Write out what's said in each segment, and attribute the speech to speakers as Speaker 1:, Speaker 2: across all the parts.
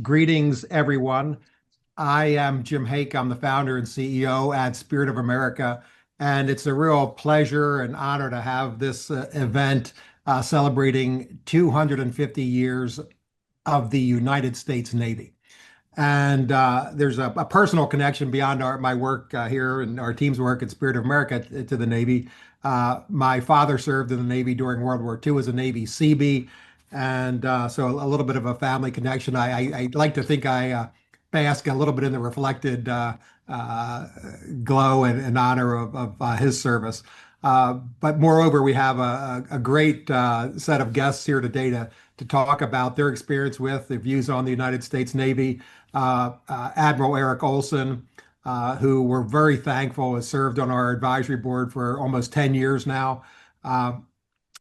Speaker 1: Greetings, everyone. I am Jim Hake. I'm the founder and CEO at Spirit of America, and it's a real pleasure and honor to have this event celebrating 250 years of the United States Navy. And there's a personal connection beyond my work here and our team's work at Spirit of America to the Navy. My father served in the Navy during World War II as a Navy Seabee, and so a little bit of a family connection. I like to think I bask a little bit in the reflected glow and honor of his service. But moreover, we have a great set of guests here today to talk about their experience with, their views on the United States Navy. Admiral Eric Olson, who we're very thankful has served on our advisory board for almost 10 years now.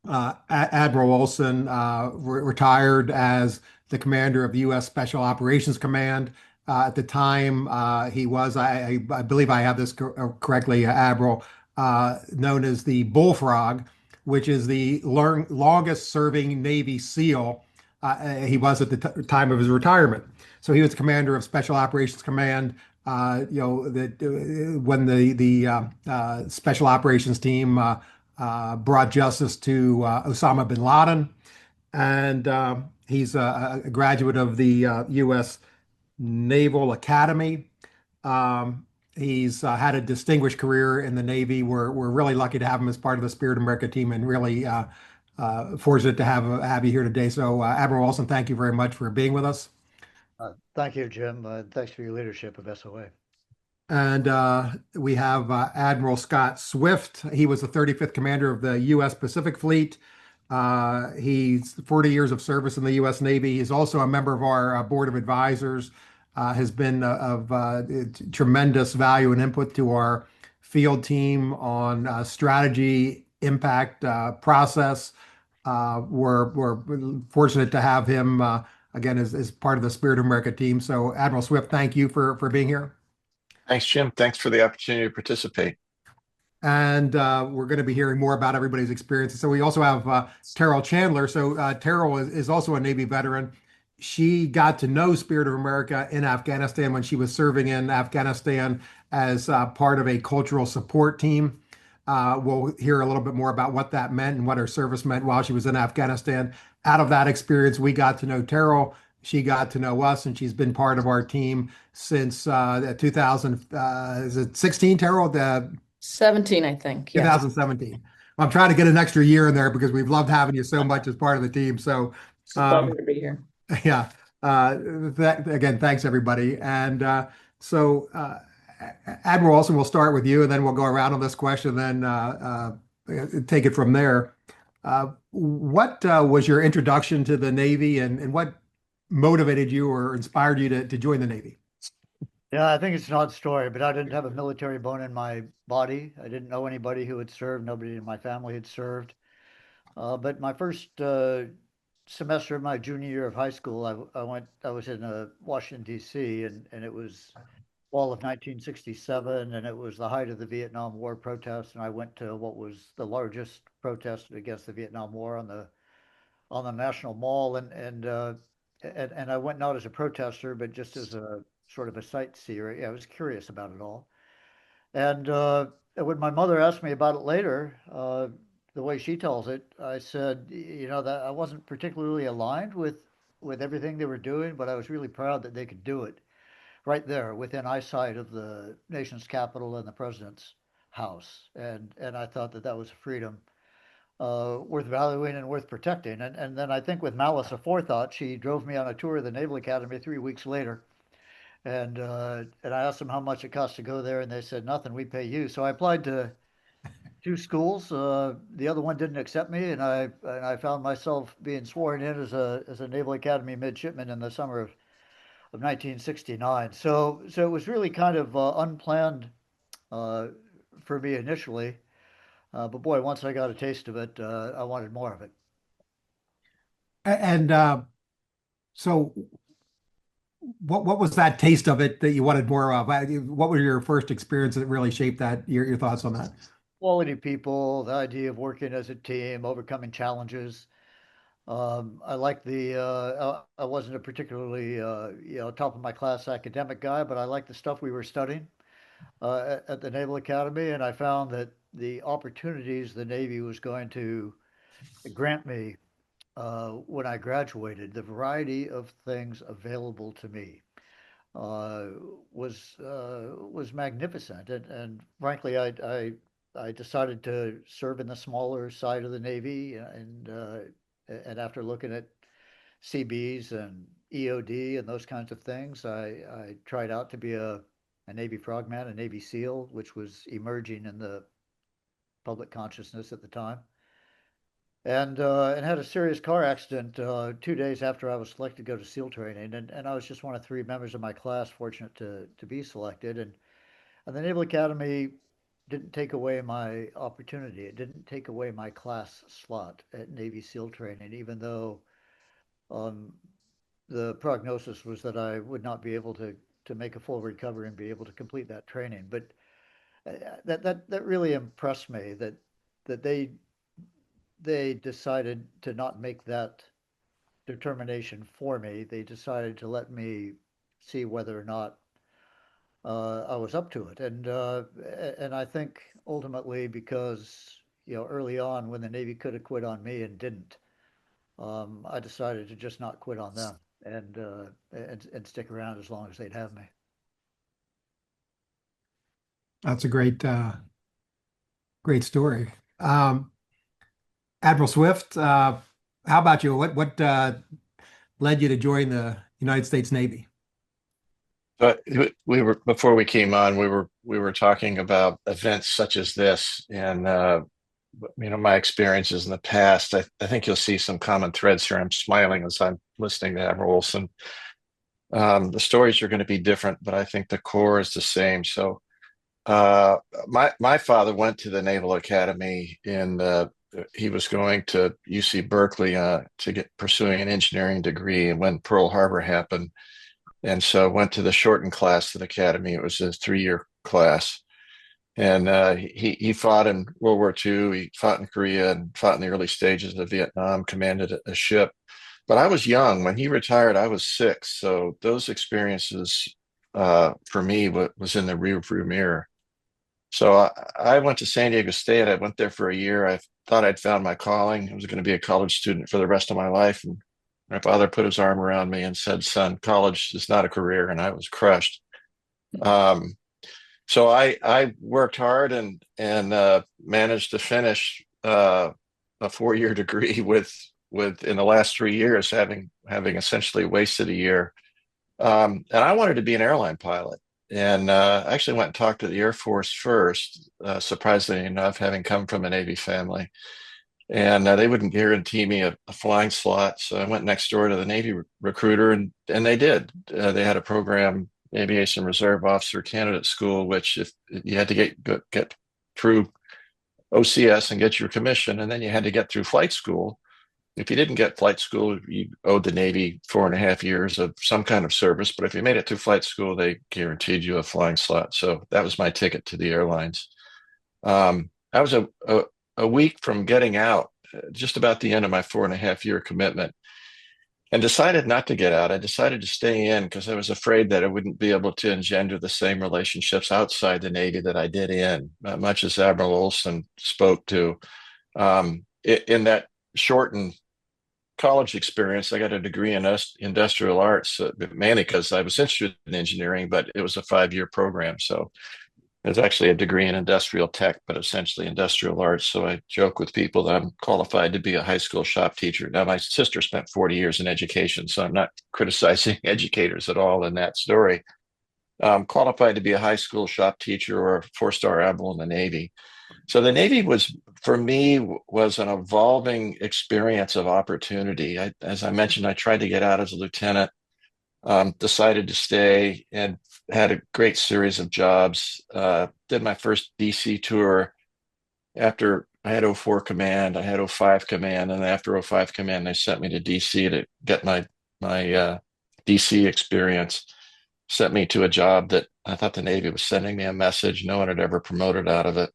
Speaker 1: Admiral Olson retired as the commander of the U.S. Special Operations Command. At the time, he was, I believe I have this correctly, Admiral, known as the Bullfrog, which is the longest serving Navy SEAL. He was at the time of his retirement. So he was commander of Special Operations Command. When the Special Operations team brought justice to Osama bin Laden, and he's a graduate of the U.S. Naval Academy. He's had a distinguished career in the Navy. We're really lucky to have him as part of the Spirit of America team, and really fortunate to have you here today. So, Admiral Olson, thank you very much for being with us.
Speaker 2: Thank you, Jim. Thanks for your leadership of SOA.
Speaker 1: And we have Admiral Scott Swift. He was the 35th commander of the U.S. Pacific Fleet. He's 40 years of service in the U.S. Navy. He's also a member of our board of advisors. Has been of tremendous value and input to our field team on strategy, impact, process. We're fortunate to have him again as part of the Spirit of America team. So, Admiral Swift, thank you for being here.
Speaker 3: Thanks, Jim. Thanks for the opportunity to participate.
Speaker 1: And we're going to be hearing more about everybody's experiences. So we also have Terrell Chandler. So Terrell is also a Navy veteran. She got to know Spirit of America in Afghanistan when she was serving in Afghanistan as part of a cultural support team. We'll hear a little bit more about what that meant and what her service meant while she was in Afghanistan. Out of that experience, we got to know Terrell. She got to know us, and she's been part of our team since 2000. Is it 16, Terrell?
Speaker 4: 17, I think.
Speaker 1: 2017. Yeah. I'm trying to get an extra year in there because we've loved having you so much as part of the team. So
Speaker 4: it's a pleasure to be here.
Speaker 1: Yeah. Again, thanks everybody. And so Admiral Olson, we'll start with you, and then we'll go around on this question, and then take it from there. What was your introduction to the Navy, and what motivated you or inspired you to join the Navy?
Speaker 2: Yeah, I think it's an odd story, but I didn't have a military bone in my body. I didn't know anybody who had served. Nobody in my family had served. But my first semester of my junior year of high school, I was in Washington, D.C., and it was fall of 1967, and it was the height of the Vietnam War protests, and I went to what was the largest protest against the Vietnam War on the National Mall, and I went not as a protester, but just as a sort of a sightseer. Yeah, I was curious about it all. And when my mother asked me about it later, the way she tells it, I said, that I wasn't particularly aligned with everything they were doing, but I was really proud that they could do it right there within eyesight of the nation's capital and the president's house. And I thought that was a freedom worth valuing and worth protecting. And then I think with malice aforethought, she drove me on a tour of the Naval Academy 3 weeks later. And I asked them how much it cost to go there, and they said, nothing, we pay you. So I applied to 2 schools. The other one didn't accept me, and I found myself being sworn in as a Naval Academy midshipman in the summer of 1969. So it was really kind of unplanned for me initially. But boy, once I got a taste of it, I wanted more of it.
Speaker 1: And so what was that taste of it that you wanted more of? What were your first experience that really shaped that, your thoughts on that?
Speaker 2: Quality people, the idea of working as a team, overcoming challenges, I like I wasn't a particularly, top of my class academic guy, but I liked the stuff we were studying at the Naval Academy, and I found that the opportunities the Navy was going to grant me when I graduated, the variety of things available to me uh, was magnificent, and frankly, I decided to serve in the smaller side of the Navy, and after looking at CBs and EOD and those kinds of things, I tried out to be a Navy frogman, a Navy SEAL, which was emerging in the public consciousness at the time. And had a serious car accident 2 days after I was selected to go to SEAL training, and I was just one of three members of my class fortunate to be selected. And the Naval Academy didn't take away my opportunity. It didn't take away my class slot at Navy SEAL training, even though um, the prognosis was that I would not be able to make a full recovery and be able to complete that training. But that really impressed me that they decided to not make that determination for me. They decided to let me see whether or not I was up to it. And I think ultimately because early on when the Navy could have quit on me and didn't, I decided to just not quit on them and stick around as long as they'd have me.
Speaker 1: That's a great story. Admiral Swift, how about you? What led you to join the United States Navy?
Speaker 3: But we were before we came on, we were talking about events such as this, and my experiences in the past. I think you'll see some common threads here. I'm smiling as I'm listening to Admiral Olson. The stories are going to be different, but I think the core is the same. So, my father went to the Naval Academy he was going to UC Berkeley to get pursuing an engineering degree, and when Pearl Harbor happened, and so went to the shortened class of the academy. It was a 3-year class, and he fought in World War II. He fought in Korea and fought in the early stages of Vietnam. Commanded a ship, but I was young when he retired. I was 6, so those experiences for me was in the rearview mirror. So I went to San Diego State. I went there for a year. I thought I'd found my calling. I was going to be a college student for the rest of my life. And my father put his arm around me and said, "Son, college is not a career." And I was crushed. Um, so I worked hard and managed to finish a 4-year degree with in the last 3 years having essentially wasted a year. And I wanted to be an airline pilot. And I actually went and talked to the Air Force first, surprisingly enough, having come from a Navy family. And they wouldn't guarantee me a flying slot. So I went next door to the Navy recruiter, and they did. They had a program, Aviation Reserve Officer Candidate School, which if you had to get through OCS and get your commission, and then you had to get through flight school. If you didn't get flight school, you owed the Navy 4.5 years of some kind of service. But if you made it through flight school, they guaranteed you a flying slot. So that was my ticket to the airlines. I was a week from getting out, just about the end of my 4.5 year commitment, and decided not to get out. I decided to stay in because I was afraid that I wouldn't be able to engender the same relationships outside the Navy that I did in, much as Admiral Olson spoke to. In that shortened college experience, I got a degree in industrial arts, mainly because I was interested in engineering, but it was a 5-year program. So it was actually a degree in industrial tech, but essentially industrial arts. So I joke with people that I'm qualified to be a high school shop teacher. Now, my sister spent 40 years in education, so I'm not criticizing educators at all in that story. Qualified to be a high school shop teacher or a 4-star admiral in the Navy. So the Navy for me, was an evolving experience of opportunity. As I mentioned, I tried to get out as a lieutenant, decided to stay, and had a great series of jobs. Did my first DC tour after I had 04 command. I had 05 command, and after 05 command, they sent me to DC to get my DC experience. Sent me to a job that I thought the Navy was sending me a message. No one had ever promoted out of it.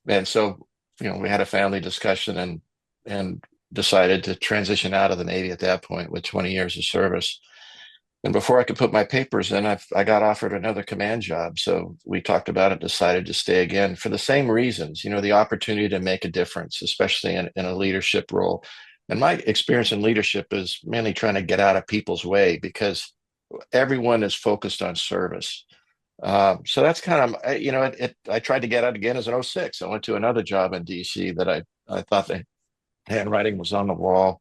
Speaker 3: And so, we had a family discussion, and decided to transition out of the Navy at that point with 20 years of service. And before I could put my papers in, I got offered another command job. So we talked about it, decided to stay again for the same reasons, the opportunity to make a difference, especially in a leadership role. And my experience in leadership is mainly trying to get out of people's way because everyone is focused on service. So that's kind of, I tried to get out again as an '06. I went to another job in DC that I thought the handwriting was on the wall.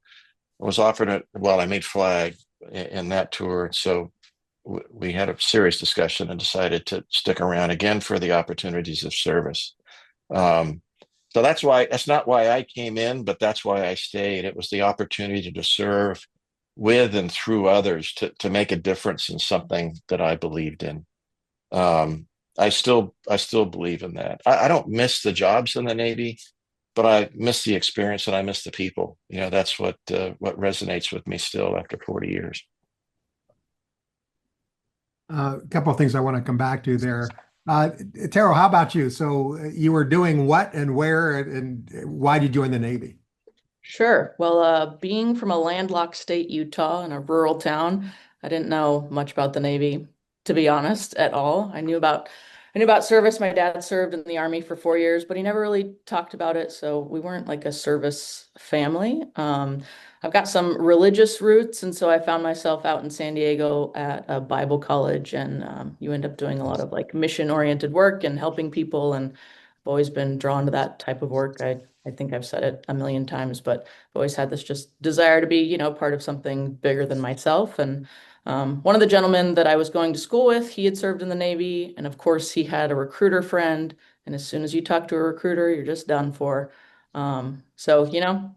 Speaker 3: I was offered it. Well, I made flag in that tour. So we had a serious discussion and decided to stick around again for the opportunities of service. Um, so that's not why I came in, but that's why I stayed. It was the opportunity to serve with and through others to make a difference in something that I believed in. I still believe in that. I don't miss the jobs in the Navy, but I miss the experience and I miss the people. That's what resonates with me still after 40 years.
Speaker 1: A couple of things I want to come back to there. Terrell, how about you? So you were doing what and where and why did you join the Navy?
Speaker 4: Sure. Well, being from a landlocked state, Utah, in a rural town, I didn't know much about the Navy, to be honest, at all. I knew about service. My dad served in the Army for 4 years, but he never really talked about it. So we weren't like a service family. I've got some religious roots, and so I found myself out in San Diego at a Bible college, and you end up doing a lot of like mission-oriented work and helping people, and I've always been drawn to that type of work. I think I've said it a million times, but I've always had this just desire to be, part of something bigger than myself. And one of the gentlemen that I was going to school with, he had served in the Navy, and of course, he had a recruiter friend. And as soon as you talk to a recruiter, you're just done for. So,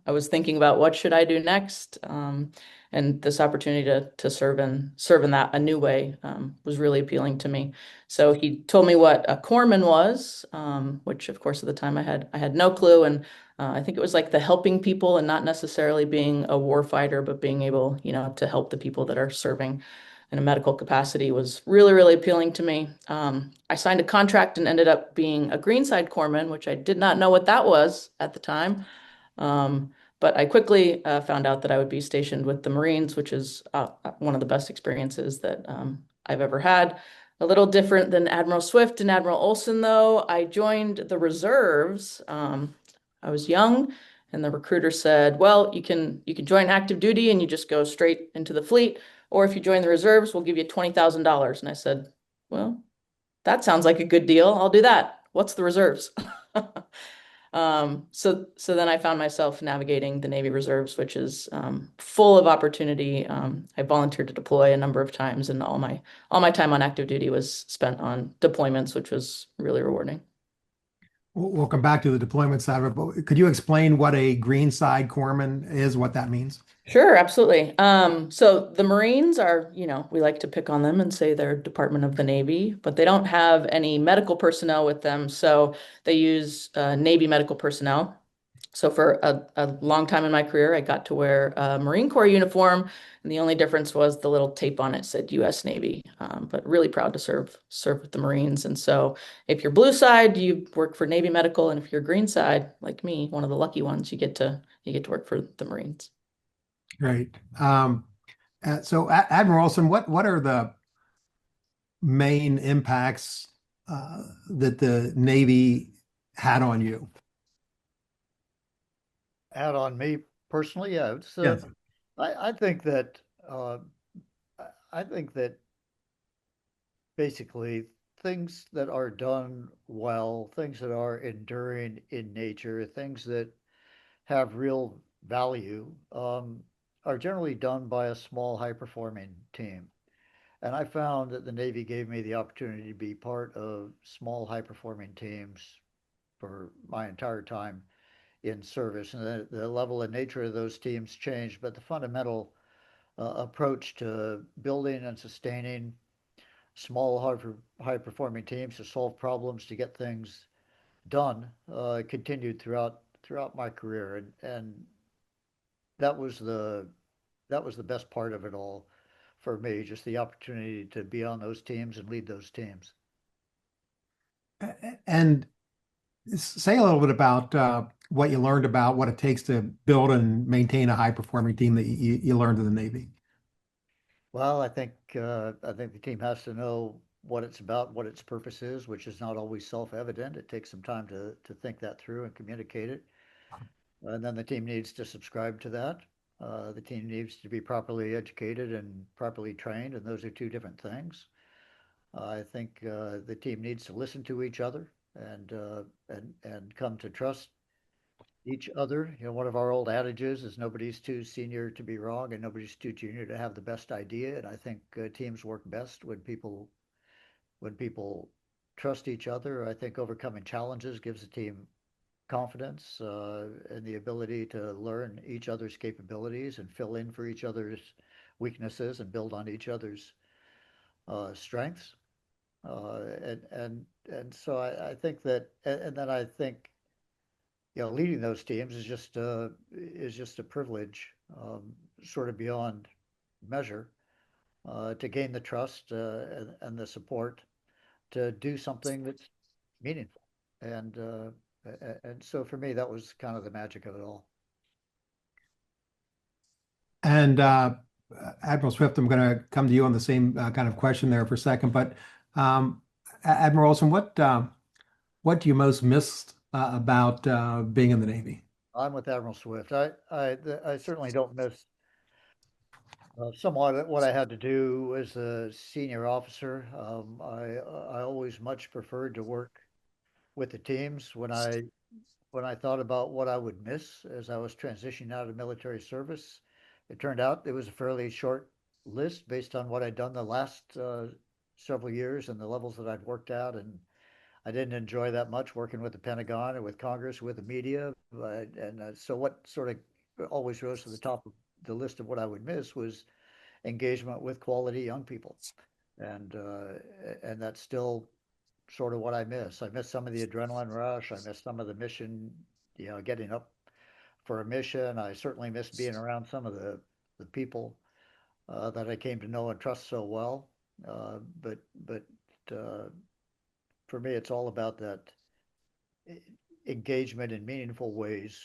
Speaker 4: I was thinking about what should I do next, and this opportunity to serve in that a new way was really appealing to me. So he told me what a corpsman was, which of course at the time I had no clue, and I think it was like the helping people and not necessarily being a war fighter, but being able, to help the people that are serving in a medical capacity was really, really appealing to me. I signed a contract and ended up being a greenside corpsman, which I did not know what that was at the time. But I quickly found out that I would be stationed with the Marines, which is one of the best experiences that I've ever had. A little different than Admiral Swift and Admiral Olson, though. I joined the reserves. I was young, and the recruiter said, "Well, you can join active duty and you just go straight into the fleet, or if you join the reserves, we'll give you $20,000." And I said, "Well, that sounds like a good deal. I'll do that. What's the reserves?" So then I found myself navigating the Navy Reserves, which is full of opportunity. I volunteered to deploy a number of times, and all my time on active duty was spent on deployments, which was really rewarding.
Speaker 1: We'll come back to the deployment side of it, but could you explain what a greenside corpsman is, what that means?
Speaker 4: Sure, absolutely. So the Marines are, we like to pick on them and say they're Department of the Navy, but they don't have any medical personnel with them. So they use Navy medical personnel. So for a long time in my career, I got to wear a Marine Corps uniform, and the only difference was the little tape on it said U.S. Navy. But really proud to serve with the Marines. And so if you're blue side, you work for Navy Medical, and if you're green side, like me, one of the lucky ones, you get to work for the Marines.
Speaker 1: Great. So Admiral Olson, what are the main impacts that the Navy had on you?
Speaker 2: Add on me personally, yeah. It's,
Speaker 1: Yes.
Speaker 2: I think that uh, I think that basically things that are done well, things that are enduring in nature, things that have real value, are generally done by a small, high-performing team. And I found that the Navy gave me the opportunity to be part of small, high-performing teams for my entire time in service. And the level and nature of those teams changed, but the fundamental approach to building and sustaining small, high-performing teams to solve problems, to get things done, continued throughout my career, and that was the that was the best part of it all for me, just the opportunity to be on those teams and lead those teams.
Speaker 1: And say a little bit about what you learned about what it takes to build and maintain a high-performing team that you learned in the Navy?
Speaker 2: Well, I think the team has to know what it's about, what its purpose is, which is not always self-evident. It takes some time to think that through and communicate it. And then the team needs to subscribe to that. The team needs to be properly educated and properly trained, and those are two different things. I think the team needs to listen to each other and come to trust each other. You know, one of our old adages is nobody's too senior to be wrong, and nobody's too junior to have the best idea. And I think teams work best when people trust each other. I think overcoming challenges gives a team confidence and the ability to learn each other's capabilities and fill in for each other's weaknesses and build on each other's strengths. And so I think that, and then I think, you know, leading those teams is just a privilege, sort of beyond measure, to gain the trust and the support to do something that's meaningful. And and so for me, that was kind of the magic of it all.
Speaker 1: And Admiral Swift, I'm going to come to you on the same kind of question there for a second. But Admiral Olson, what do you most miss about being in the Navy?
Speaker 2: I'm with Admiral Swift. I certainly don't miss somewhat what I had to do as a senior officer. I always much preferred to work with the teams. When I thought about what I would miss as I was transitioning out of military service, it turned out it was a fairly short list based on what I'd done the last several years and the levels that I'd worked at. And I didn't enjoy that much working with the Pentagon or with Congress, with the media. So what sort of always rose to the top of the list of what I would miss was engagement with quality young people. And that's still sort of what I miss. I miss some of the adrenaline rush. I miss some of the mission, you know, getting up for a mission. I certainly miss being around some of the people that I came to know and trust so well. But for me, it's all about that engagement in meaningful ways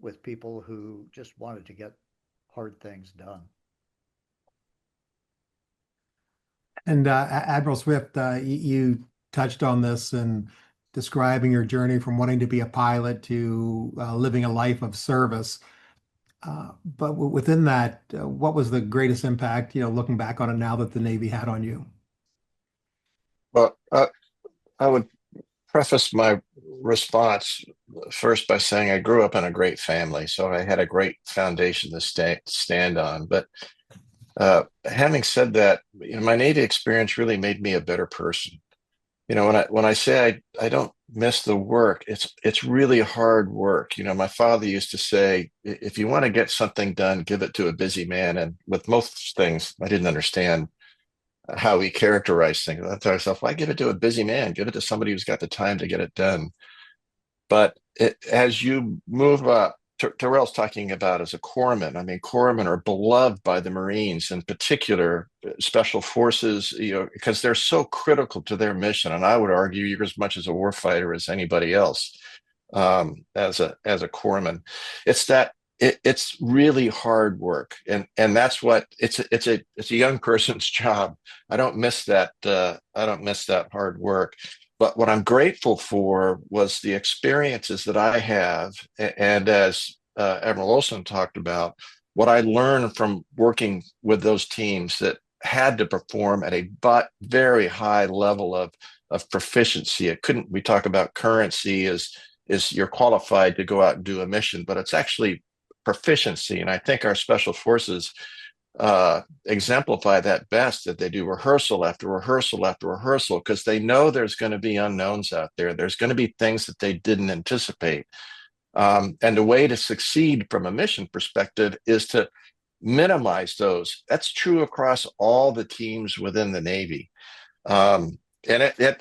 Speaker 2: with people who just wanted to get hard things done.
Speaker 1: And Admiral Swift, you touched on this in describing your journey from wanting to be a pilot to living a life of service. But within that, what was the greatest impact, looking back on it now that the Navy had on you?
Speaker 3: Well, I would preface my response first by saying I grew up in a great family, so I had a great foundation to stand on. But having said that, my Navy experience really made me a better person. When I say I don't miss the work, it's really hard work. My father used to say, if you want to get something done, give it to a busy man. And with most things, I didn't understand how he characterized things. I thought to myself, why give it to a busy man? Give it to somebody who's got the time to get it done. But as you move up, Terrell's talking about as a corpsman. I mean, corpsmen are beloved by the Marines, in particular, special forces, because they're so critical to their mission. And I would argue you're as much as a warfighter as anybody else as a corpsman. It's that it's really hard work, and that's what it's a young person's job. I don't miss that. I don't miss that hard work. But what I'm grateful for was the experiences that I have, and as Admiral Olson talked about, what I learned from working with those teams that had to perform at a very high level of proficiency. We talk about currency is you're qualified to go out and do a mission, but it's actually proficiency. And I think our special forces exemplify that best, that they do rehearsal after rehearsal after rehearsal, because they know there's going to be unknowns out there. There's going to be things that they didn't anticipate. And the way to succeed from a mission perspective is to minimize those. That's true across all the teams within the Navy. And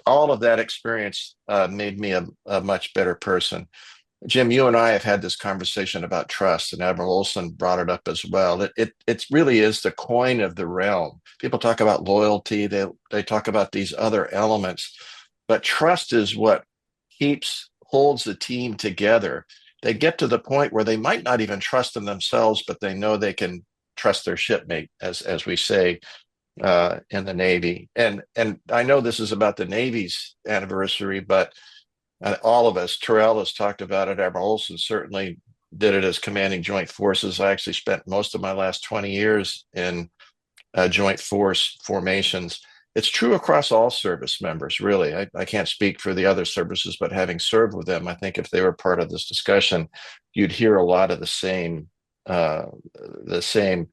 Speaker 3: all of that experience made me a much better person. Jim, you and I have had this conversation about trust, and Admiral Olson brought it up as well. It really is the coin of the realm. People talk about loyalty, they talk about these other elements, but trust is what keeps holds the team together. They get to the point where they might not even trust in themselves, but they know they can trust their shipmate, as we say in the Navy. And I know this is about the Navy's anniversary, but all of us, Terrell has talked about it. Admiral Olson certainly did it as commanding joint forces. I actually spent most of my last 20 years in joint force formations. It's true across all service members, really. I can't speak for the other services, but having served with them, I think if they were part of this discussion, you'd hear a lot of the same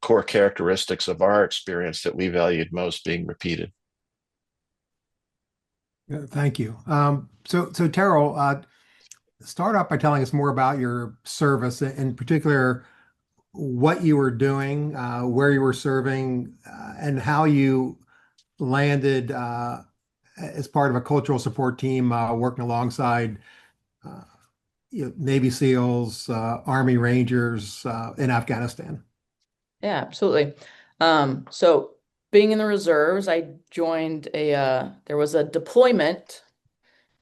Speaker 3: core characteristics of our experience that we valued most being repeated.
Speaker 1: Thank you. So Terrell, start off by telling us more about your service, in particular, what you were doing, where you were serving, and how you landed as part of a cultural support team working alongside Navy SEALs, Army Rangers in Afghanistan.
Speaker 4: Yeah, absolutely. So being in the reserves, I joined there was a deployment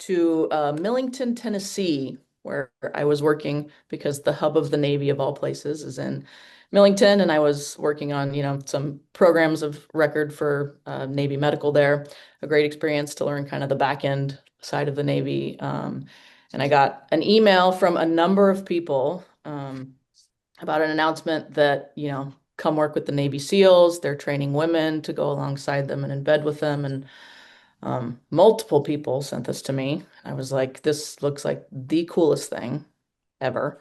Speaker 4: to Millington, Tennessee, where I was working because the hub of the Navy of all places is in Millington, and I was working on, some programs of record for Navy medical there. A great experience to learn kind of the back end side of the Navy. And I got an email from a number of people about an announcement that, come work with the Navy SEALs. They're training women to go alongside them and in bed with them. And multiple people sent this to me. I was like, this looks like the coolest thing ever.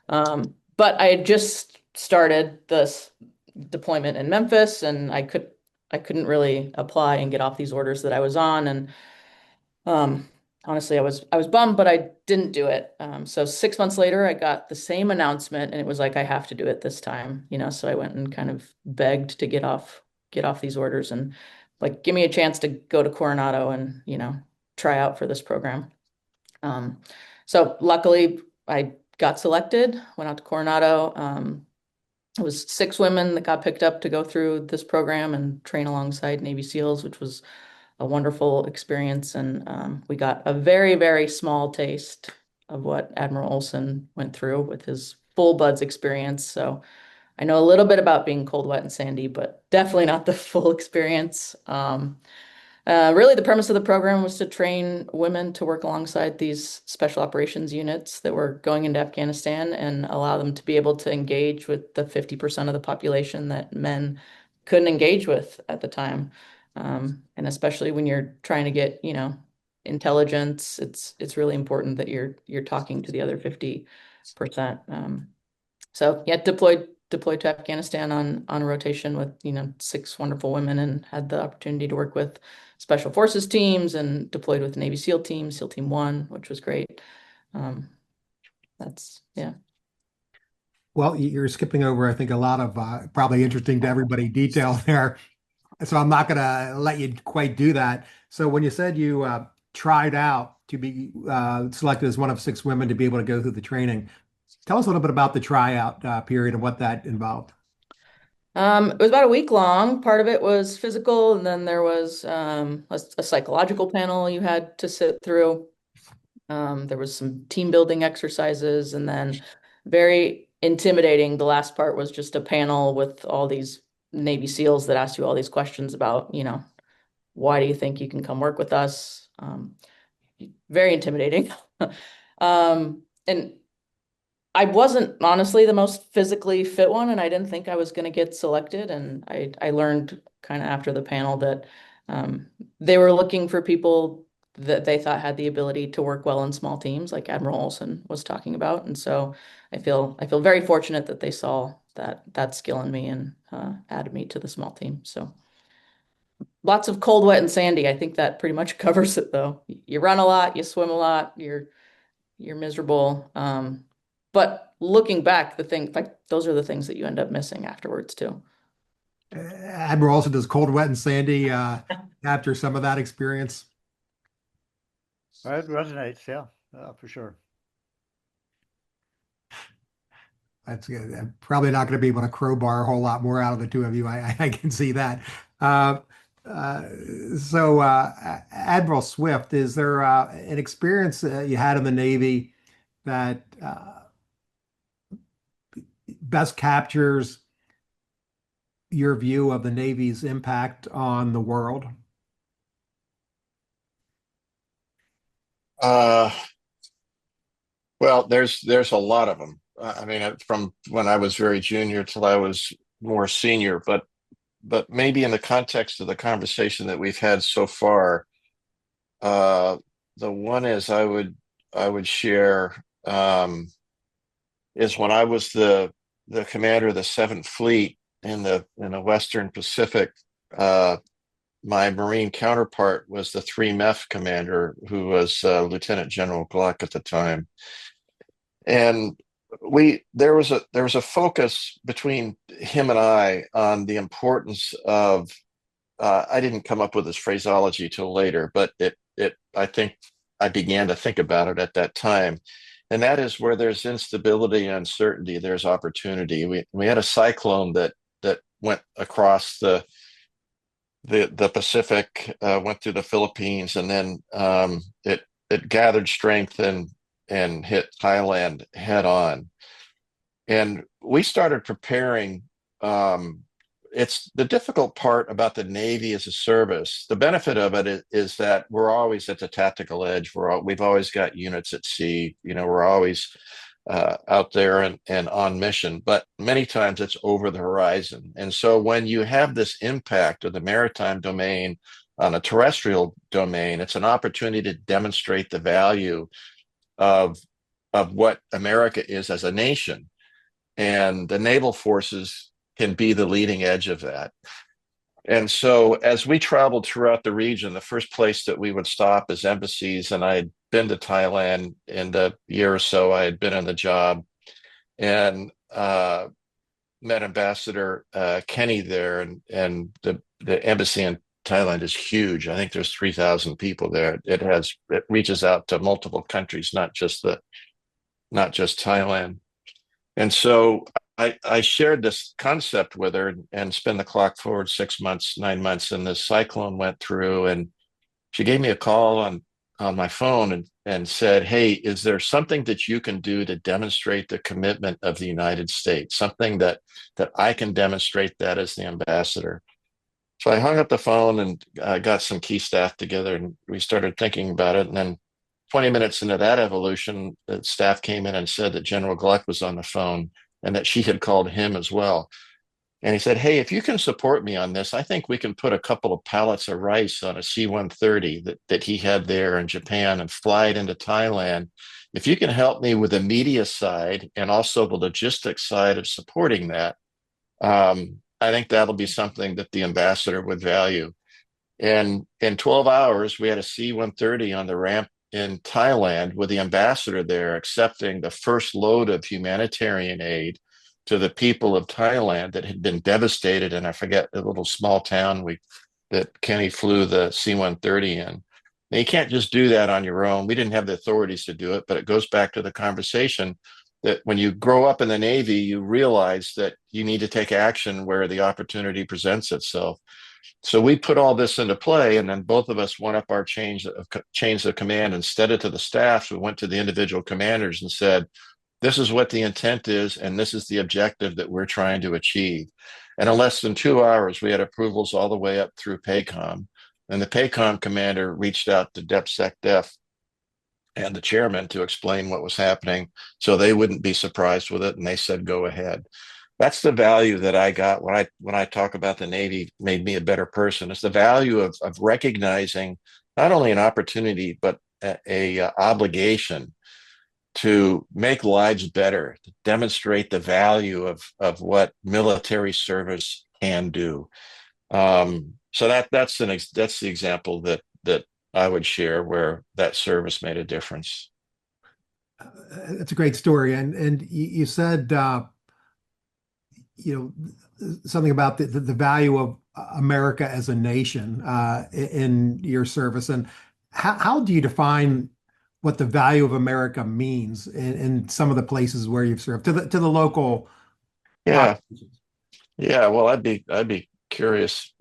Speaker 4: But I had just started this deployment in Memphis, and I couldn't really apply and get off these orders that I was on. And honestly, I was bummed, but I didn't do it. So 6 months later, I got the same announcement, and it was like I have to do it this time. So I went and kind of begged to get off these orders and like give me a chance to go to Coronado and try out for this program. So luckily, I got selected. Went out to Coronado. It was 6 women that got picked up to go through this program and train alongside Navy SEALs, which was a wonderful experience. And we got a very, very small taste of what Admiral Olson went through with his full BUDS experience. So I know a little bit about being cold, wet, and sandy, but definitely not the full experience. Really, the premise of the program was to train women to work alongside these special operations units that were going into Afghanistan and allow them to be able to engage with the 50% of the population that men couldn't engage with at the time. And especially when you're trying to get, intelligence, it's really important that you're talking to the other 50%. So yeah, deployed to Afghanistan on a rotation with 6 wonderful women, and had the opportunity to work with special forces teams and deployed with Navy SEAL team, SEAL Team 1, which was great. Yeah.
Speaker 1: Well, you're skipping over, I think, a lot of probably interesting to everybody detail there. So I'm not going to let you quite do that. So when you said you tried out to be selected as one of 6 women to be able to go through the training, tell us a little bit about the tryout period and what that involved.
Speaker 4: It was about a week long. Part of it was physical, and then there was a psychological panel you had to sit through. There was some team building exercises, and then very intimidating. The last part was just a panel with all these Navy SEALs that asked you all these questions about, why do you think you can come work with us? Very intimidating. And I wasn't honestly the most physically fit one, and I didn't think I was going to get selected. And I learned kind of after the panel that they were looking for people that they thought had the ability to work well in small teams, like Admiral Olson was talking about. And so I feel very fortunate that they saw that skill in me and added me to the small team. So lots of cold, wet, and sandy. I think that pretty much covers it, though. You run a lot, you swim a lot, you're miserable. But looking back, those are the things that you end up missing afterwards too.
Speaker 1: Admiral also does cold, wet, and sandy after some of that experience.
Speaker 2: It resonates, yeah, for sure.
Speaker 1: That's good. I'm probably not going to be able to crowbar a whole lot more out of the two of you. I can see that. Admiral Swift, is there an experience you had in the Navy that best captures your view of the Navy's impact on the world?
Speaker 3: Uh, well, there's a lot of them. I mean, from when I was very junior till I was more senior, but maybe in the context of the conversation that we've had so far, uh, the one is I would share is when I was the commander of the Seventh Fleet in the Western Pacific. My Marine counterpart was the 3MEF commander, who was Lieutenant General Gluck at the time, and we there was a focus between him and I on the importance of. I didn't come up with this phraseology till later, but it I think I began to think about it at that time, and that is where there's instability and uncertainty, there's opportunity. We had a cyclone that went across the Pacific, went through the Philippines, and then it gathered strength and hit Thailand head on. And we started preparing. It's the difficult part about the Navy as a service. The benefit of it is that we're always at the tactical edge. We've always got units at sea. We're always out there and on mission, but many times it's over the horizon. And so when you have this impact of the maritime domain on a terrestrial domain, it's an opportunity to demonstrate the value of what America is as a nation. And the naval forces can be the leading edge of that. And so as we traveled throughout the region, the first place that we would stop is embassies. And I had been to Thailand in the year or so I had been on the job, and met Ambassador Kenny there. And the embassy in Thailand is huge. I think there's 3,000 people there. It reaches out to multiple countries, not just Thailand. And so I shared this concept with her and spin the clock forward 6 months, 9 months, and this cyclone went through, and she gave me a call on my phone and said, "Hey, is there something that you can do to demonstrate the commitment of the United States? Something that I can demonstrate that as the ambassador?" So I hung up the phone and got some key staff together, and we started thinking about it. And then 20 minutes into that evolution, the staff came in and said that General Gluck was on the phone and that she had called him as well. And he said, "Hey, if you can support me on this, I think we can put a couple of pallets of rice on a C-130 that he had there in Japan and fly it into Thailand. If you can help me with the media side and also the logistics side of supporting that, I think that'll be something that the ambassador would value." And in 12 hours, we had a C-130 on the ramp in Thailand with the ambassador there accepting the first load of humanitarian aid to the people of Thailand that had been devastated. And I forget a little small town that Kenny flew the C-130 in. Now, you can't just do that on your own. We didn't have the authorities to do it, but it goes back to the conversation that when you grow up in the Navy, you realize that you need to take action where the opportunity presents itself. So we put all this into play, and then both of us went up our chains of command. Instead of to the staffs, we went to the individual commanders and said, "This is what the intent is, and this is the objective that we're trying to achieve." And in less than 2 hours, we had approvals all the way up through PACOM. And the PACOM commander reached out to DepSecDef and the chairman to explain what was happening so they wouldn't be surprised with it. And they said, "Go ahead." That's the value that I got when I talk about the Navy made me a better person. It's the value of recognizing not only an opportunity, but a obligation to make lives better, to demonstrate the value of what military service can do. So that's the example that I would share where that service made a difference.
Speaker 1: It's a great story, and you said something about the value of America as a nation in your service, and how do you define what the value of America means in some of the places where you've served to the local
Speaker 3: Yeah,
Speaker 1: populations?
Speaker 3: yeah. Well, I'd be curious.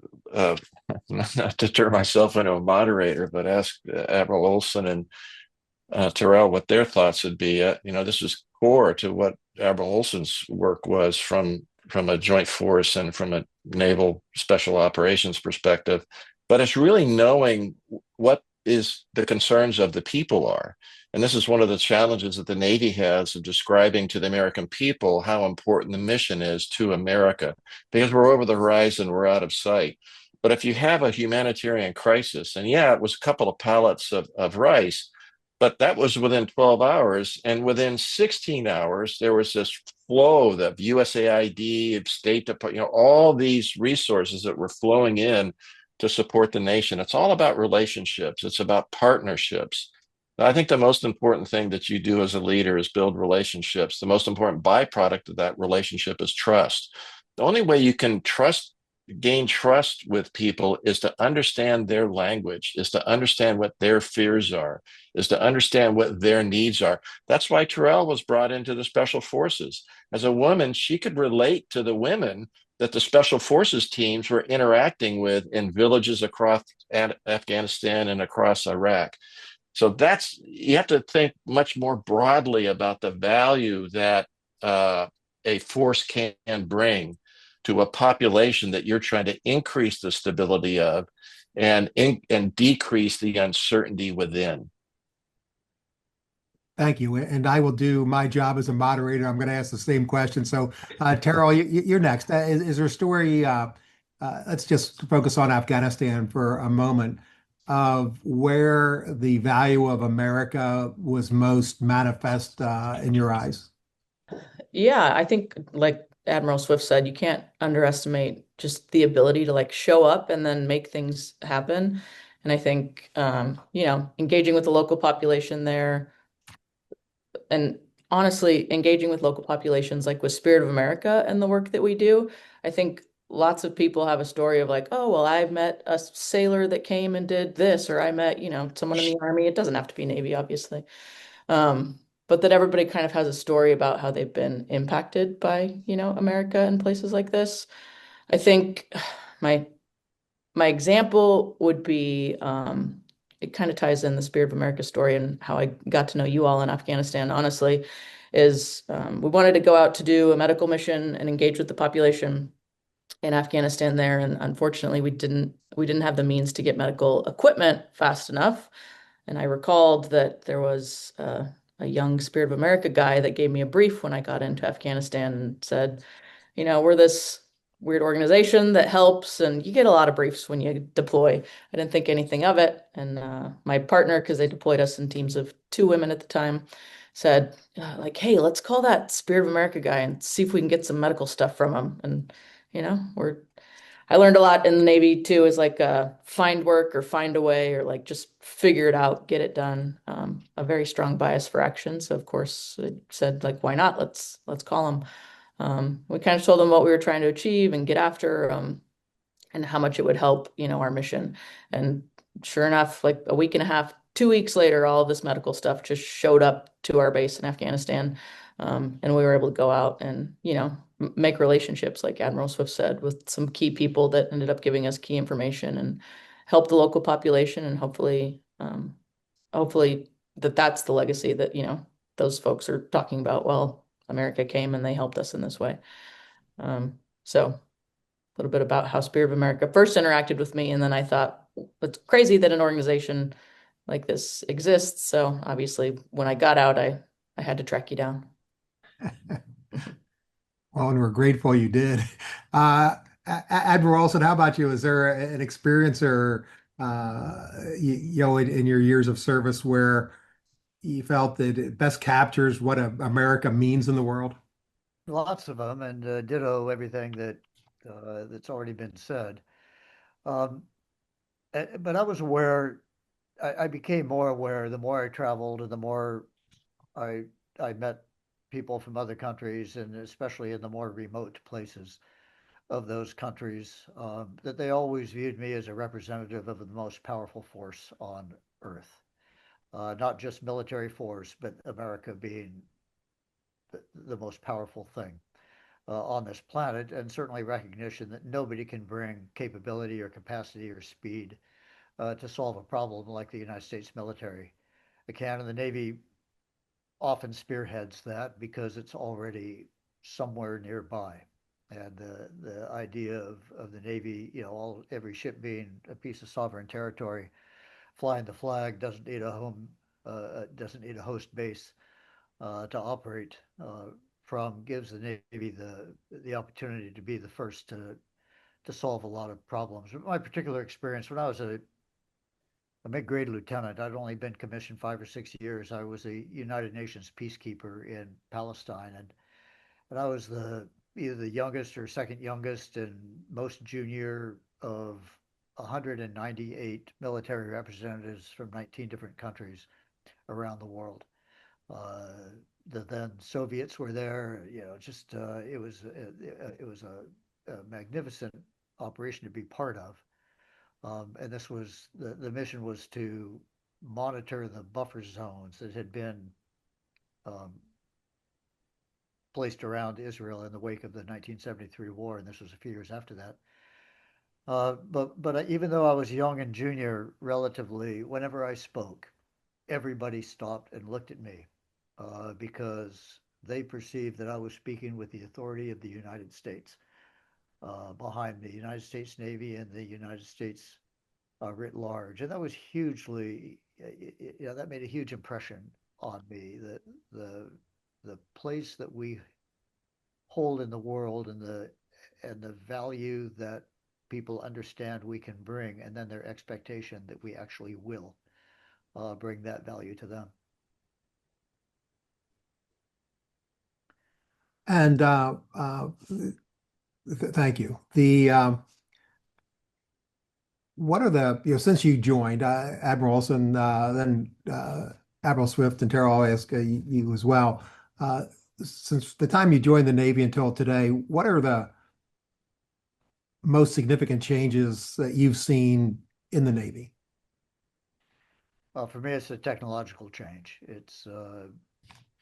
Speaker 3: not to turn myself into a moderator, but ask Admiral Olson and Terrell what their thoughts would be. This is core to what Admiral Olson's work was from a joint force and from a naval special operations perspective. But it's really knowing what is the concerns of the people are. And this is one of the challenges that the Navy has of describing to the American people how important the mission is to America, because we're over the horizon, we're out of sight. But if you have a humanitarian crisis, and yeah, it was a couple of pallets of rice, but that was within 12 hours. And within 16 hours, there was this flow of USAID, State Department, all these resources that were flowing in to support the nation. It's all about relationships. It's about partnerships. I think the most important thing that you do as a leader is build relationships. The most important byproduct of that relationship is trust. The only way you can gain trust with people is to understand their language, is to understand what their fears are, is to understand what their needs are. That's why Terrell was brought into the special forces. As a woman, she could relate to the women that the special forces teams were interacting with in villages across Afghanistan and across Iraq. So you have to think much more broadly about the value that a force can bring to a population that you're trying to increase the stability of and decrease the uncertainty within.
Speaker 1: Thank you. And I will do my job as a moderator. I'm going to ask the same question. So, Terrell, you're next. Is there a story? Let's just focus on Afghanistan for a moment, of where the value of America was most manifest in your eyes.
Speaker 4: Yeah, I think like Admiral Swift said, you can't underestimate just the ability to like show up and then make things happen. And I think, engaging with the local population there, and honestly, engaging with local populations, like with Spirit of America and the work that we do, I think lots of people have a story of like, oh, well, I met a sailor that came and did this, or I met, someone in the Army. It doesn't have to be Navy, obviously. But that everybody kind of has a story about how they've been impacted by, America and places like this. I think my my example would be, it kind of ties in the Spirit of America story and how I got to know you all in Afghanistan, honestly, is we wanted to go out to do a medical mission and engage with the population in Afghanistan there. And unfortunately, we didn't have the means to get medical equipment fast enough. And I recalled that there was a young Spirit of America guy that gave me a brief when I got into Afghanistan and said, we're this weird organization that helps, and you get a lot of briefs when you deploy. I didn't think anything of it. And my partner, because they deployed us in teams of 2 women at the time, said, like, hey, let's call that Spirit of America guy and see if we can get some medical stuff from him. And, I learned a lot in the Navy too, is like find work or find a way, or like just figure it out, get it done. A very strong bias for action. So of course I said, like, why not? Let's call him. We kind of told them what we were trying to achieve and get after, and how much it would help, our mission. And sure enough, like a week and a half, 2 weeks later, all of this medical stuff just showed up to our base in Afghanistan. And we were able to go out and, make relationships, like Admiral Swift said, with some key people that ended up giving us key information and help the local population. And hopefully that's the legacy that, those folks are talking about. Well, America came and they helped us in this way. So a little bit about how Spirit of America first interacted with me. And then I thought, it's crazy that an organization like this exists. So obviously when I got out, I had to track you down.
Speaker 1: Well, and we're grateful you did. Admiral Olson, how about you? Is there an experience or, in your years of service where you felt that it best captures what America means in the world?
Speaker 2: Lots of them, and ditto everything that's already been said. Um, but I was aware. I became more aware the more I traveled and the more I I met people from other countries, and especially in the more remote places of those countries, that they always viewed me as a representative of the most powerful force on earth. Not just military force, but America being the most powerful thing. on this planet, and certainly recognition that nobody can bring capability or capacity or speed to solve a problem like the United States military can. And the Navy often spearheads that because it's already somewhere nearby. And the idea of the Navy, every ship being a piece of sovereign territory, flying the flag, doesn't need a host base to operate from, gives the Navy the opportunity to be the first to solve a lot of problems. My particular experience, when I was a mid-grade lieutenant, I'd only been commissioned 5 or 6 years. I was a United Nations peacekeeper in Palestine, and I was either the youngest or second youngest and most junior of 198 military representatives from 19 different countries around the world. The then Soviets were there. It was a magnificent operation to be part of. And this was the mission was to monitor the buffer zones that had been placed around Israel in the wake of the 1973 war, and this was a few years after that. But even though I was young and junior relatively, whenever I spoke, everybody stopped and looked at me because they perceived that I was speaking with the authority of the United States behind the United States Navy and the United States writ large. And that was that made a huge impression on me, that the place that we hold in the world and the value that people understand we can bring, and then their expectation that we actually will bring that value to them.
Speaker 1: And thank you. What are since you joined, Admiral Olson, then Admiral Swift and Terrell, I'll ask you as well. Since the time you joined the Navy until today, what are the most significant changes that you've seen in the Navy?
Speaker 2: Well, for me, it's a technological change. It's,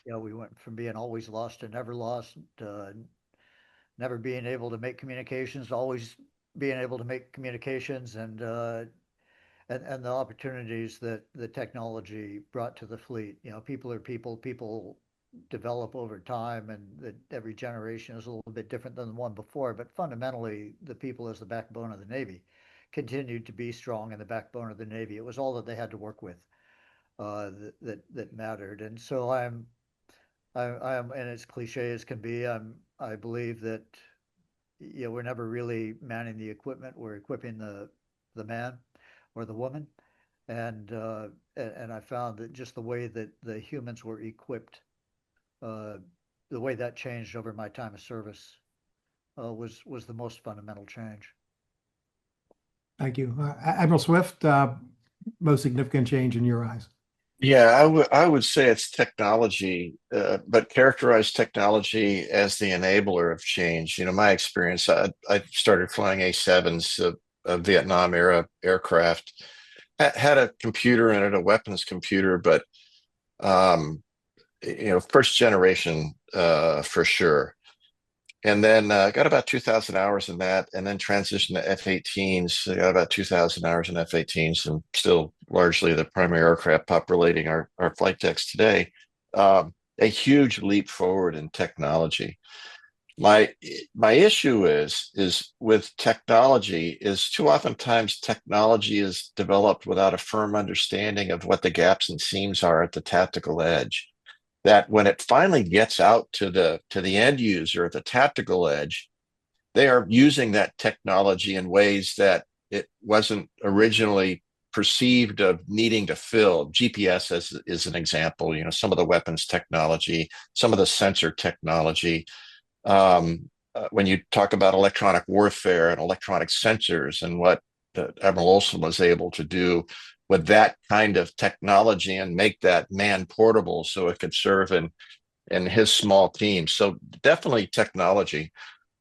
Speaker 2: we went from being always lost to never lost, never being able to make communications, to always being able to make communications, and the opportunities that the technology brought to the fleet. People are people develop over time, and that every generation is a little bit different than the one before. But fundamentally, the people as the backbone of the Navy continued to be strong in the backbone of the Navy. It was all that they had to work with that mattered. And so I am, and as cliche as can be, I believe that we're never really manning the equipment. We're equipping the man or the woman, and I found that just the way that the humans were equipped, the way that changed over my time of service, was the most fundamental change.
Speaker 1: Thank you, Admiral Swift. Most significant change in your eyes?
Speaker 3: Yeah, I would say it's technology, but characterize technology as the enabler of change. My experience, I started flying A7s, a Vietnam era aircraft, had a computer in it, a weapons computer, but first generation for sure. And then got about 2,000 hours in that, and then transitioned to F-18s. Got about 2,000 hours in F-18s, and still largely the primary aircraft populating our flight decks today. A huge leap forward in technology. My issue is with technology is too oftentimes technology is developed without a firm understanding of what the gaps and seams are at the tactical edge. That when it finally gets out to the end user at the tactical edge, they are using that technology in ways that it wasn't originally perceived of needing to fill. GPS is an example. Some of the weapons technology, some of the sensor technology. When you talk about electronic warfare and electronic sensors, and what Admiral Olson was able to do with that kind of technology and make that man portable so it could serve in his small team. So definitely technology.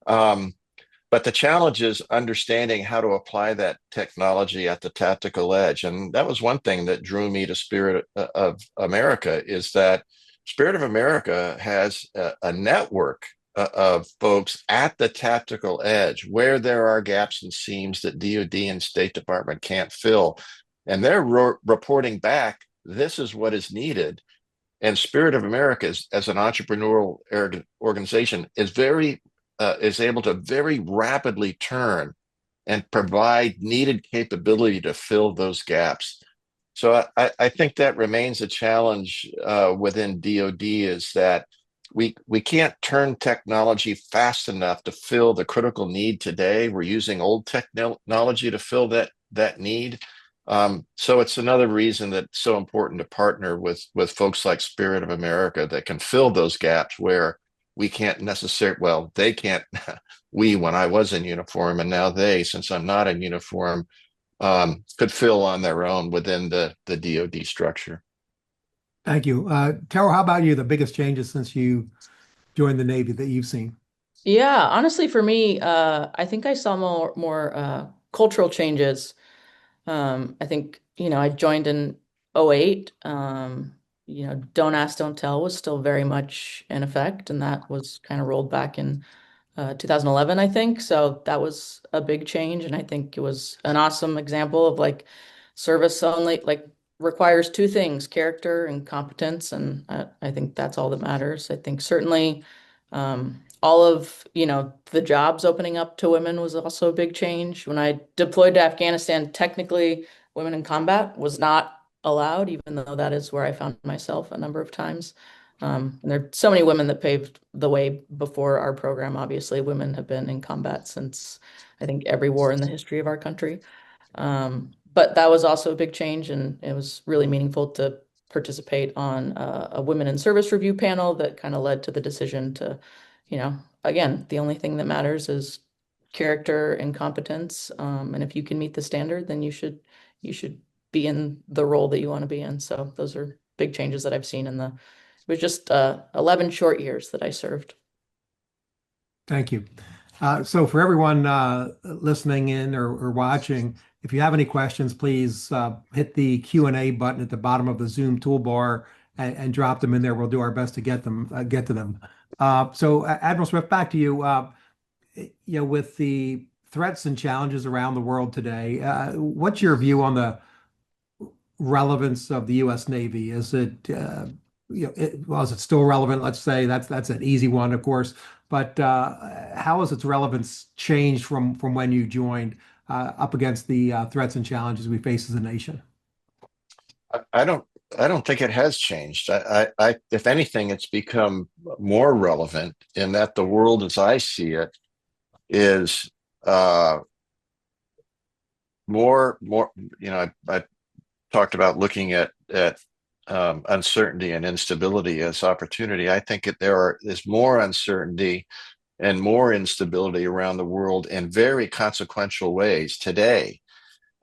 Speaker 3: But the challenge is understanding how to apply that technology at the tactical edge. And that was one thing that drew me to Spirit of America, is that Spirit of America has a network of folks at the tactical edge where there are gaps and seams that DoD and State Department can't fill. And they're reporting back, this is what is needed. And Spirit of America as an entrepreneurial organization is able to very rapidly turn and provide needed capability to fill those gaps. So I think that remains a challenge within DoD, is that we can't turn technology fast enough to fill the critical need today. We're using old technology to fill that need. So it's another reason that it's so important to partner with folks like Spirit of America that can fill those gaps where we can't necessarily, well, they can't, we, when I was in uniform, and now they, since I'm not in uniform, could fill on their own within the DoD structure.
Speaker 1: Thank you. Terrell, how about you? The biggest changes since you joined the Navy that you've seen?
Speaker 4: Yeah, honestly, for me, I think I saw more cultural changes. I think, I joined in '08. Don't Ask, Don't Tell was still very much in effect, and that was kind of rolled back in 2011, I think. So that was a big change, and I think it was an awesome example of like service only, like requires two things, character and competence, and I think that's all that matters. I think certainly all of, the jobs opening up to women was also a big change. When I deployed to Afghanistan, technically women in combat was not allowed, even though that is where I found myself a number of times. And there are so many women that paved the way before our program. Obviously, women have been in combat since I think every war in the history of our country. But that was also a big change, and it was really meaningful to participate on a women in service review panel that kind of led to the decision to, again, the only thing that matters is character and competence. And if you can meet the standard, then you should be in the role that you want to be in. So those are big changes that I've seen it was just 11 short years that I served.
Speaker 1: Thank you. So for everyone listening in or watching, if you have any questions, please hit the Q&A button at the bottom of the Zoom toolbar and drop them in there. We'll do our best to get to them. So Admiral Swift, back to you. With the threats and challenges around the world today, what's your view on the relevance of the U.S. Navy? Is it is it still relevant? Let's say that's an easy one, of course. But how has its relevance changed from when you joined up against the threats and challenges we face as a nation?
Speaker 3: I don't think it has changed. If anything, it's become more relevant in that the world, as I see it, is more. I talked about looking at uncertainty and instability as opportunity. I think there's more uncertainty and more instability around the world in very consequential ways today.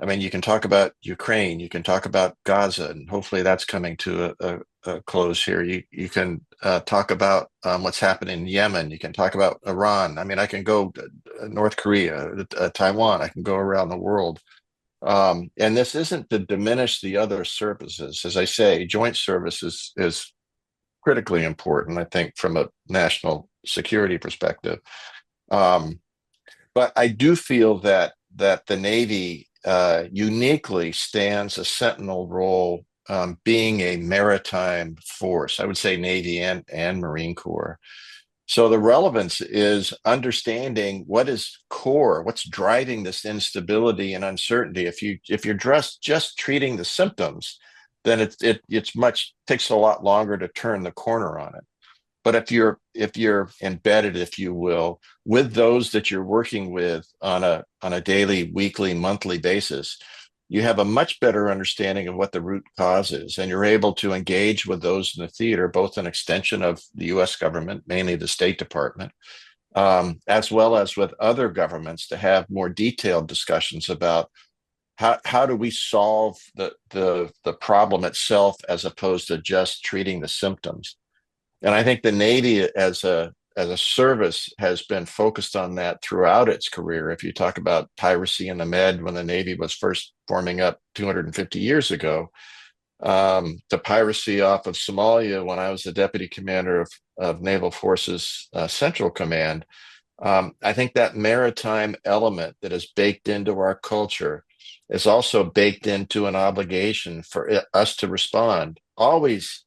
Speaker 3: I mean, you can talk about Ukraine, you can talk about Gaza, and hopefully that's coming to a close here. You can talk about what's happening in Yemen. You can talk about Iran. I mean, I can go to North Korea, Taiwan. I can go around the world. And this isn't to diminish the other services. As I say, joint service is critically important, I think, from a national security perspective. But I do feel that the Navy uniquely stands a sentinel role, being a maritime force. I would say Navy and Marine Corps. So the relevance is understanding what is core, what's driving this instability and uncertainty. If you're just treating the symptoms, then it takes a lot longer to turn the corner on it. But if you're embedded, if you will, with those that you're working with on a daily, weekly, monthly basis, you have a much better understanding of what the root cause is, and you're able to engage with those in the theater, both an extension of the U.S. government, mainly the State Department, as well as with other governments, to have more detailed discussions about how do we solve the problem itself as opposed to just treating the symptoms. And I think the Navy as a service has been focused on that throughout its career. If you talk about piracy in the Med, when the Navy was first forming up 250 years ago, to piracy off of Somalia when I was the deputy commander of Naval Forces Central Command. I think that maritime element that is baked into our culture is also baked into an obligation for us to respond, always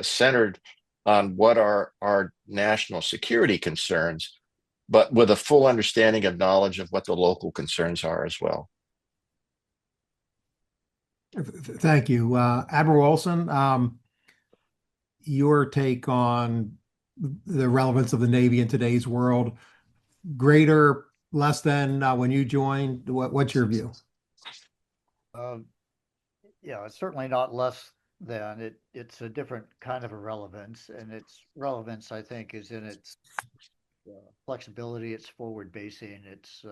Speaker 3: centered on what are our national security concerns, but with a full understanding of knowledge of what the local concerns are as well.
Speaker 1: Thank you. Admiral Olson, your take on the relevance of the Navy in today's world, greater, less than when you joined? What's your view?
Speaker 2: Yeah, it's certainly not less than it's a different kind of a relevance, and its relevance, I think, is in its flexibility, its forward basing, its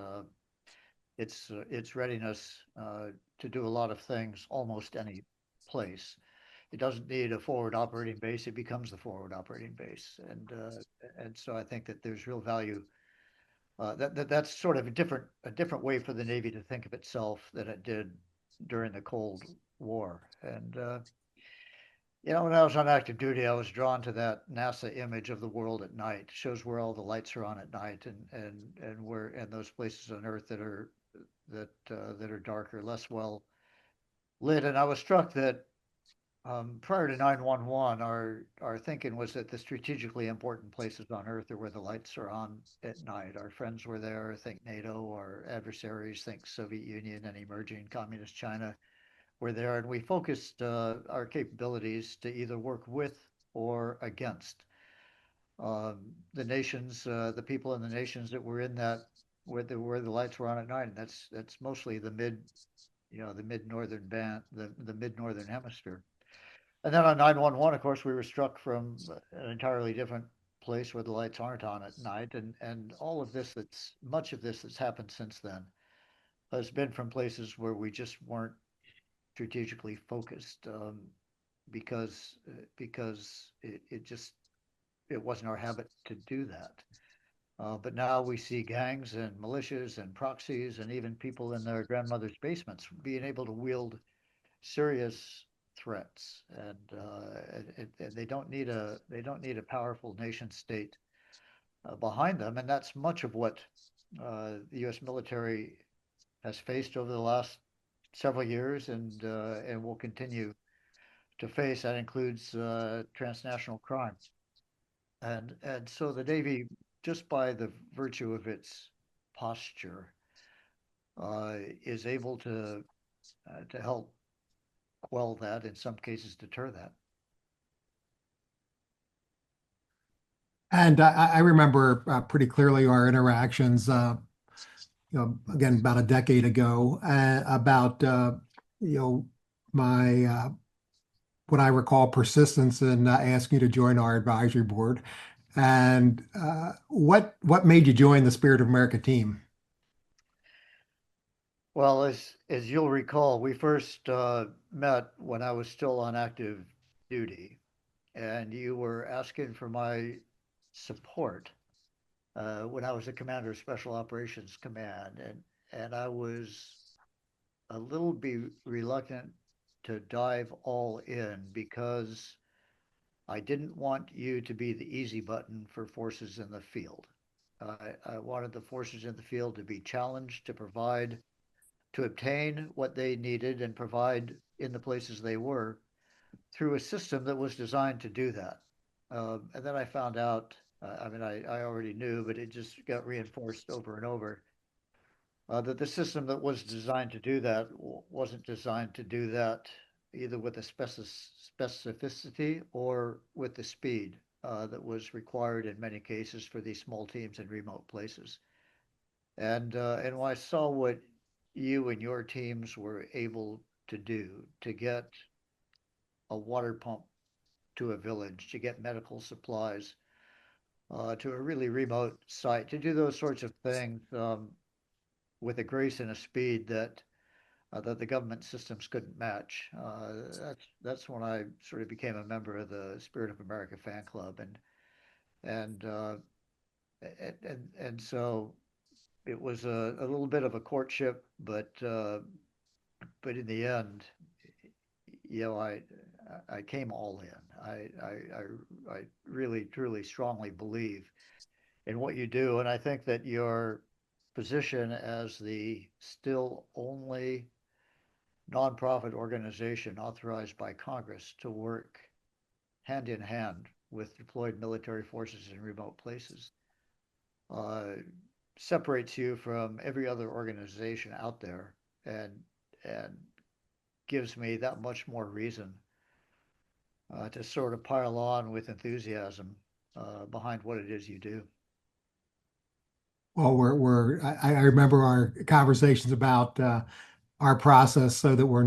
Speaker 2: readiness to do a lot of things almost any place. It doesn't need a forward operating base; it becomes the forward operating base, and so I think that there's real value. That's sort of a different way for the Navy to think of itself than it did during the Cold War. And when I was on active duty, I was drawn to that NASA image of the world at night. It shows where all the lights are on at night, and those places on Earth that are darker, less well lit. And I was struck that prior to 9/11, our thinking was that the strategically important places on Earth are where the lights are on at night. Our friends were there. Think NATO. Our adversaries, think Soviet Union and emerging communist China, were there, and we focused our capabilities to either work with or against the nations, the people in the nations that were in that where the lights were on at night, and that's mostly the mid northern band, the mid northern hemisphere. And then on 9/11, of course, we were struck from an entirely different place where the lights aren't on at night, and all of this much of this that's happened since then has been from places where we just weren't strategically focused because it wasn't our habit to do that. But now we see gangs and militias and proxies and even people in their grandmother's basements being able to wield serious threats, and they don't need a powerful nation state behind them, and that's much of what the U.S. military has faced over the last several years, and will continue to face. That includes transnational crime, and so the Navy, just by the virtue of its posture, is able to help quell that, in some cases deter that.
Speaker 1: And I remember pretty clearly our interactions, again, about a decade ago, about, my, what I recall persistence in asking you to join our advisory board. And what made you join the Spirit of America team?
Speaker 2: Well, as you'll recall, we first met when I was still on active duty, and you were asking for my support when I was the commander of Special Operations Command, and I was a little reluctant to dive all in because I didn't want you to be the easy button for forces in the field. I wanted the forces in the field to be challenged to obtain what they needed and provide in the places they were through a system that was designed to do that. And then I found out, I already knew, but it just got reinforced over and over, that the system that was designed to do that wasn't designed to do that either with the specificity or with the speed that was required in many cases for these small teams in remote places. And when I saw what you and your teams were able to do to get a water pump to a village, to get medical supplies to a really remote site, to do those sorts of things with a grace and a speed that the government systems couldn't match. That's when I sort of became a member of the Spirit of America fan club, and uh, and so it was a little bit of a courtship, but in the end, I came all in. I really, truly, strongly believe in what you do. And I think that your position as the still only nonprofit organization authorized by Congress to work hand in hand with deployed military forces in remote places uh, separates you from every other organization out there, and gives me that much more reason to sort of pile on with enthusiasm behind what it is you do.
Speaker 1: Well, I remember our conversations about our process so that we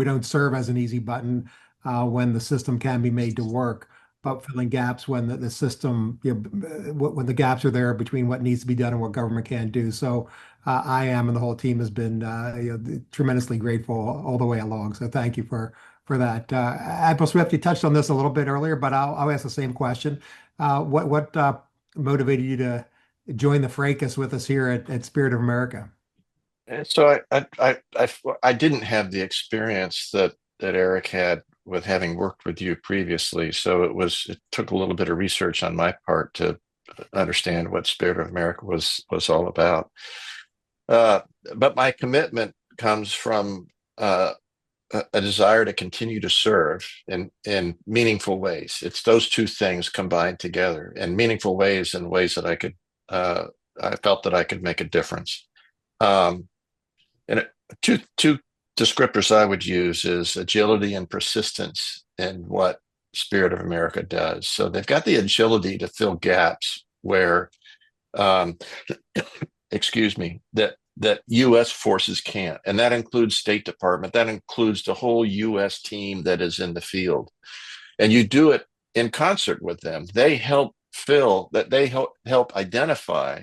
Speaker 1: don't serve as an easy button when the system can be made to work, but filling gaps when the system, when the gaps are there between what needs to be done and what government can do. So I am, and the whole team has been tremendously grateful all the way along. So thank you for that. Admiral Swift, you touched on this a little bit earlier, but I'll ask the same question. What motivated you to join the fracas with us here at Spirit of America?
Speaker 3: And so I didn't have the experience that Eric had with having worked with you previously. So it took a little bit of research on my part to understand what Spirit of America was all about. But my commitment comes from a desire to continue to serve in meaningful ways. It's those two things combined together, and meaningful ways in ways that I felt that I could make a difference. And two descriptors I would use is agility and persistence in what Spirit of America does. So they've got the agility to fill gaps where, excuse me, that U.S. forces can't. And that includes State Department. That includes the whole U.S. team that is in the field. And you do it in concert with them. They help help identify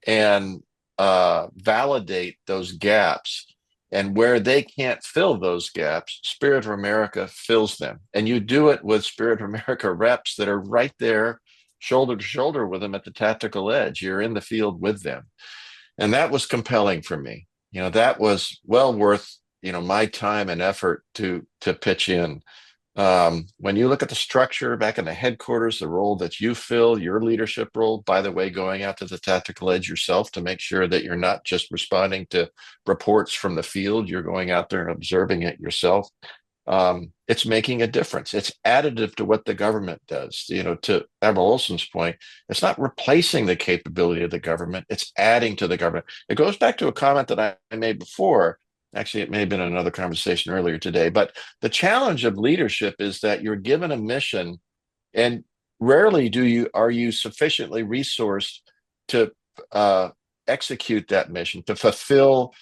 Speaker 3: and validate those gaps. And where they can't fill those gaps, Spirit of America fills them. And you do it with Spirit of America reps that are right there, shoulder to shoulder with them at the tactical edge. You're in the field with them. And that was compelling for me. That was well worth, my time and effort to pitch in. When you look at the structure back in the headquarters, the role that you fill, your leadership role, by the way, going out to the tactical edge yourself to make sure that you're not just responding to reports from the field, you're going out there and observing it yourself. It's making a difference. It's additive to what the government does. To Admiral Olson's point, it's not replacing the capability of the government. It's adding to the government. It goes back to a comment that I made before. Actually, it may have been another conversation earlier today, but the challenge of leadership is that you're given a mission, and rarely are you sufficiently resourced to execute that mission, to fulfill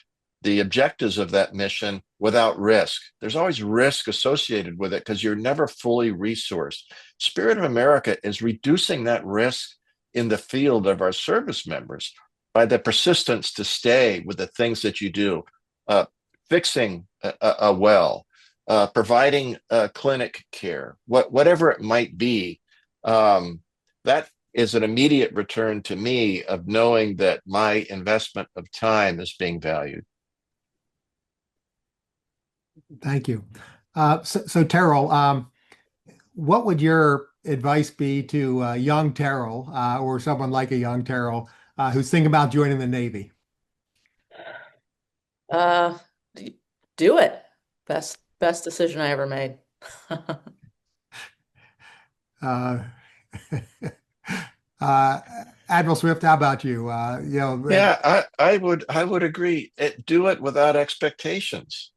Speaker 3: the objectives of that mission without risk. There's always risk associated with it because you're never fully resourced. Spirit of America is reducing that risk in the field of our service members by the persistence to stay with the things that you do. Fixing a well, providing clinic care, whatever it might be, that is an immediate return to me of knowing that my investment of time is being valued.
Speaker 1: Thank you. So Terrell, what would your advice be to young Terrell or someone like a young Terrell who's thinking about joining the Navy?
Speaker 4: Do it. Best decision I ever made.
Speaker 1: Admiral Swift, how about you?
Speaker 3: Yeah, I would agree. Do it without expectations.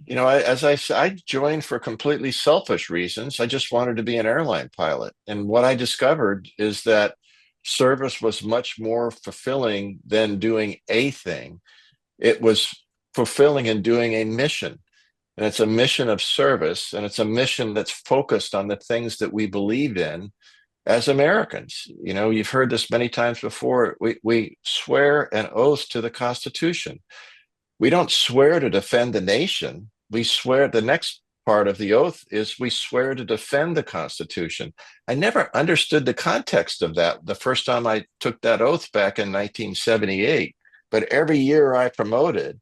Speaker 3: As I said, I joined for completely selfish reasons. I just wanted to be an airline pilot. And what I discovered is that service was much more fulfilling than doing a thing. It was fulfilling in doing a mission. And it's a mission of service, and it's a mission that's focused on the things that we believe in as Americans. You've heard this many times before. We swear an oath to the Constitution. We don't swear to defend the nation. We swear, the next part of the oath is we swear to defend the Constitution. I never understood the context of that the first time I took that oath back in 1978. But every year I promoted,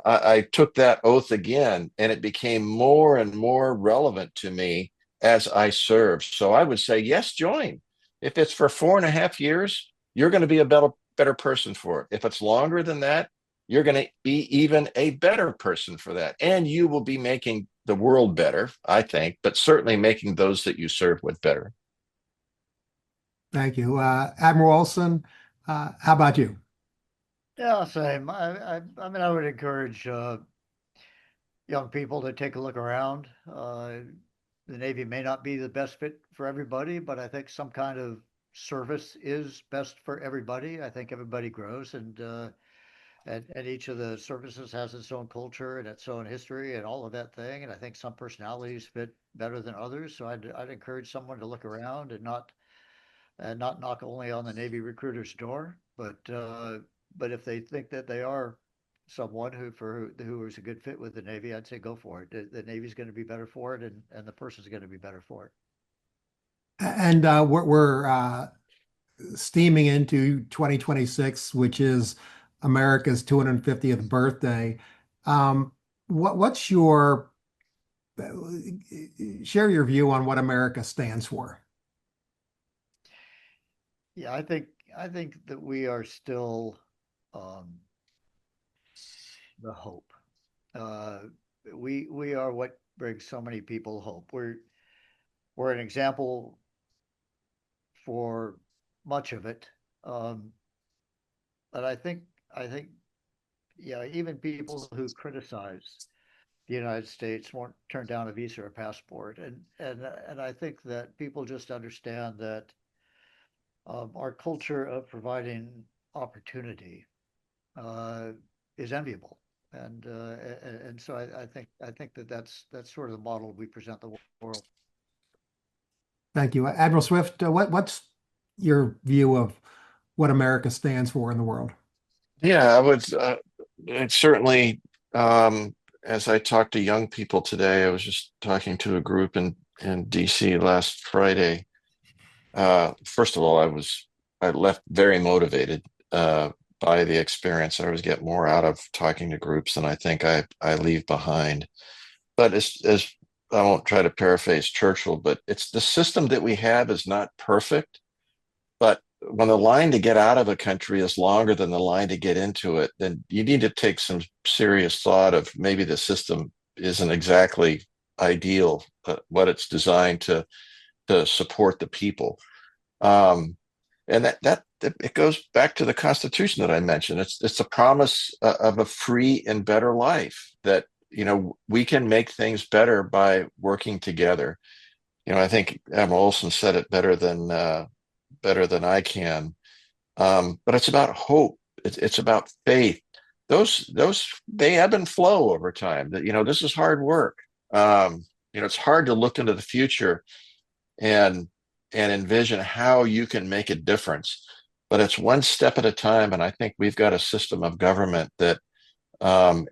Speaker 3: I took that oath again, and it became more and more relevant to me as I served. So I would say, yes, join. If it's for 4.5 years, you're going to be a better person for it. If it's longer than that, you're going to be even a better person for that. And you will be making the world better, I think, but certainly making those that you serve with better.
Speaker 1: Thank you. Admiral Olson, how about you?
Speaker 2: Yeah, same. I mean, I would encourage young people to take a look around. The Navy may not be the best fit for everybody, but I think some kind of service is best for everybody. I think everybody grows, and each of the services has its own culture and its own history and all of that thing. And I think some personalities fit better than others. So I'd encourage someone to look around and not knock only on the Navy recruiter's door, but if they think that they are someone who is a good fit with the Navy, I'd say go for it. The Navy's going to be better for it, and the person's going to be better for it.
Speaker 1: And we're steaming into 2026, which is America's 250th birthday. Um, what's your share your view on what America stands for?
Speaker 2: Yeah, I think that we are still um, the hope. Uh, we are what brings so many people hope. We're an example for much of it. Um, but I think yeah, even people who criticize the United States won't turn down a visa or passport, and I think that people just understand that our culture of providing opportunity uh, is enviable, and so I think that that's sort of the model we present the world.
Speaker 1: Thank you. Admiral Swift, what's your view of what America stands for in the world?
Speaker 3: Yeah, I'd certainly, as I talk to young people today, I was just talking to a group in DC last Friday. First of all, I left very motivated by the experience. I always get more out of talking to groups than I think I leave behind. But as I won't try to paraphrase Churchill, but it's the system that we have is not perfect. But when the line to get out of a country is longer than the line to get into it, then you need to take some serious thought of maybe the system isn't exactly ideal, what it's designed to support the people. Um, and that it goes back to the Constitution that I mentioned. It's a promise of a free and better life that we can make things better by working together. I think Admiral Olson said it better than I can. But it's about hope. It's about faith. Those they ebb and flow over time. That this is hard work. It's hard to look into the future and envision how you can make a difference. But it's one step at a time, and I think we've got a system of government that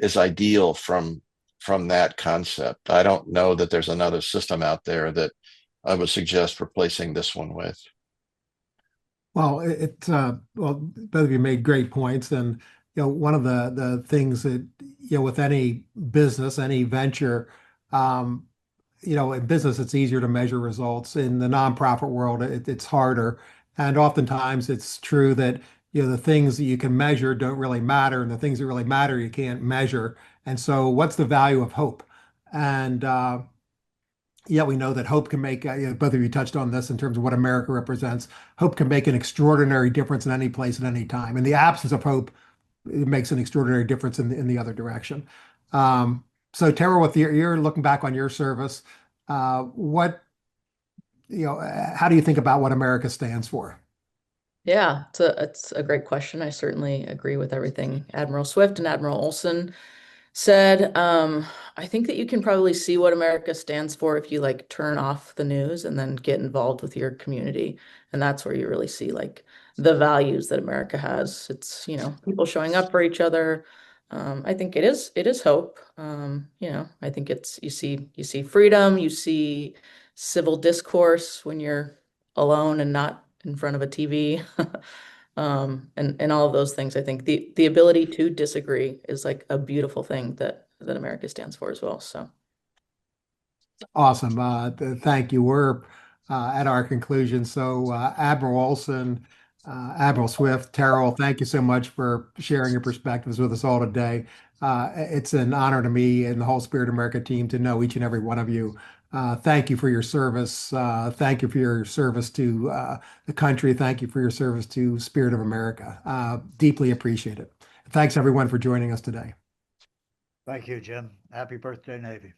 Speaker 3: is ideal from that concept. I don't know that there's another system out there that I would suggest replacing this one with.
Speaker 1: Well, well, both of you made great points, and one of the things that with any business, any venture, um, in business it's easier to measure results. In the nonprofit world, it's harder, and oftentimes it's true that the things that you can measure don't really matter, and the things that really matter you can't measure. And so, what's the value of hope? And yeah, we know that hope can make, both of you touched on this in terms of what America represents. Hope can make an extraordinary difference in any place at any time. In the absence of hope, it makes an extraordinary difference in the other direction. Um, so, Tara, with you're looking back on your service, what, how do you think about what America stands for?
Speaker 4: Yeah, it's a great question. I certainly agree with everything Admiral Swift and Admiral Olson said. I think that you can probably see what America stands for if you like turn off the news and then get involved with your community. And that's where you really see like the values that America has. It's, people showing up for each other. I think it is hope. I think you see freedom, you see civil discourse when you're alone and not in front of a TV. and all of those things. I think the ability to disagree is like a beautiful thing that America stands for as well. So
Speaker 1: Awesome. Thank you. We're at our conclusion. So, Admiral Olson, Admiral Swift, Terrell, thank you so much for sharing your perspectives with us all today. It's an honor to me and the whole Spirit America team to know each and every one of you. Thank you for your service. Thank you for your service to the country. Thank you for your service to Spirit of America. Deeply appreciate it. Thanks, everyone, for joining us today.
Speaker 2: Thank you, Jim. Happy birthday, Navy.